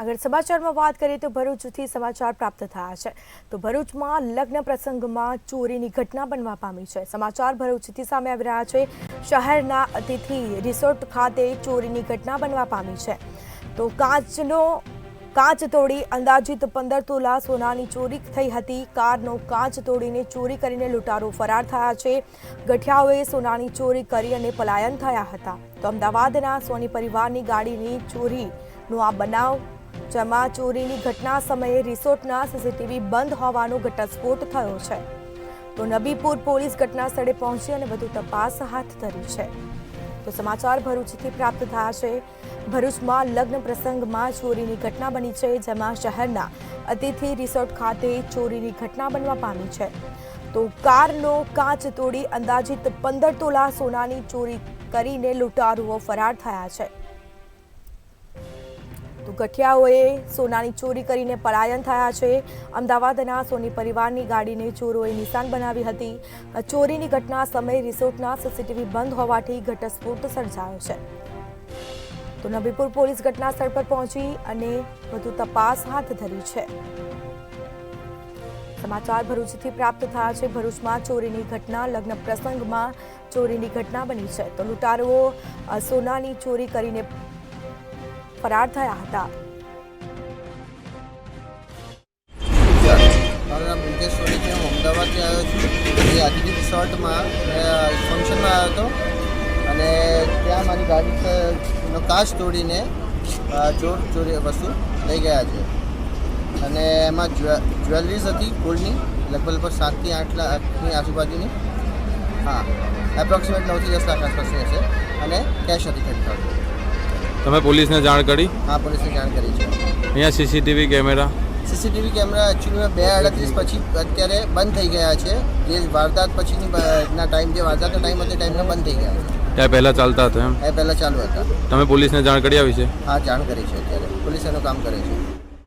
આગળ સમાચારમાં વાત કરીએ તો ભરૂચથી સમાચાર પ્રાપ્ત થયા છે તો ભરૂચમાં લગ્ન પ્રસંગમાં ચોરીની ઘટના બનવા પામી છે। સમાચાર ભરૂચથી સામે આવી રહ્યા છે। શહેરના અતિથિ રિસોર્ટ ખાતે ચોરીની ઘટના બનવા પામી છે તો કાચ તોડી અંદાજિત 15 તોલા સોનાની ચોરી થઈ હતી। કારનો કાચ તોડીને ચોરી કરીને લૂંટારો ફરાર થયા છે। ગઠિયાઓએ સોનાની ચોરી કરી અને પલાયન થયા હતા તો અમદાવાદના સોની પરિવારની ગાડીની ચોરીનો આ બનાવ જેમાં ચોરીની ઘટના સમયે રિસોર્ટના સીસીટીવી બંધ હોવાનો ઘટસ્ફોટ થયો છે તો નબીપુર પોલીસ ઘટના સ્થળે પહોંચી અને વધુ તપાસ હાથ ધરી છે। તો સમાચાર ભરૂચથી પ્રાપ્ત થયા છે। ભરૂચમાં લગ્ન પ્રસંગમાં ચોરીની ઘટના બની છે જેમાં શહેરના અતિથિ રિસોર્ટ ખાતે ચોરીની ઘટના બનવા પામી છે તો કારનો કાચ તોડી અંદાજિત 15 તોલા સોનાની ચોરી કરીને લૂંટારુઓ ફરાર થયા છે તો ગઠિયાઓએ સોનાની ચોરી કરીને પલાયન થયા છે। અમદાવાદના સોની પરિવારની ગાડીને ચોરોએ નિશાન બનાવી હતી। ચોરીની ઘટના સમયે રિસોર્ટના સીસીટીવી બંધ હોવાથી ઘટસ્ફોટ સર્જાયો છે તો નબીપુર પોલીસ ઘટના સ્થળ પર પહોંચી અને વધુ તપાસ હાથ ધરી છે। સમાચાર ભરૂચથી પ્રાપ્ત થયા છે। ભરૂચમાં ચોરીની ઘટના લગ્ન પ્રસંગમાં ચોરીની ઘટના બની છે તો લૂંટારુઓ સોનાની ચોરી કરીને ફરાર થયા હતા। મારું નામ મુકેશ સોની છે। હું અમદાવાદથી આવ્યો છું। એ અતિથિ રિસોર્ટમાં ફંક્શનમાં આવ્યો હતો અને ત્યાં મારી ગાડીનો કાચ તોડીને ચોરી વસ્તુ લઈ ગયા છે અને એમાં જ્વેલરીઝ હતી ગોલ્ડની લગભગ 7 થી 8 લાખની આજુબાજુની। હા, એપ્રોક્સિમેટ 9 થી 10 લાખ આસપાસની હશે અને કેશ હતી 30,000। તમે પોલીસને જાણ કરી? હા, પોલીસને જાણ કરી છે। અહીંયા સીસીટીવી કેમેરા એકચ્યુઅલીમાં 2:38 પછી અત્યારે બંધ થઈ ગયા છે। જે વારદાત પછીની ટાઈમ જે વારદાતનો ટાઈમ હતો ટાઈમના બંધ થઈ ગયા છે। ત્યાં પહેલાં ચાલતા હતા એમ? એ પહેલાં ચાલુ હતા। તમે પોલીસને જાણ કરી આવી છે? હા, જાણ કરી છે। અત્યારે પોલીસ એનું કામ કરે છે।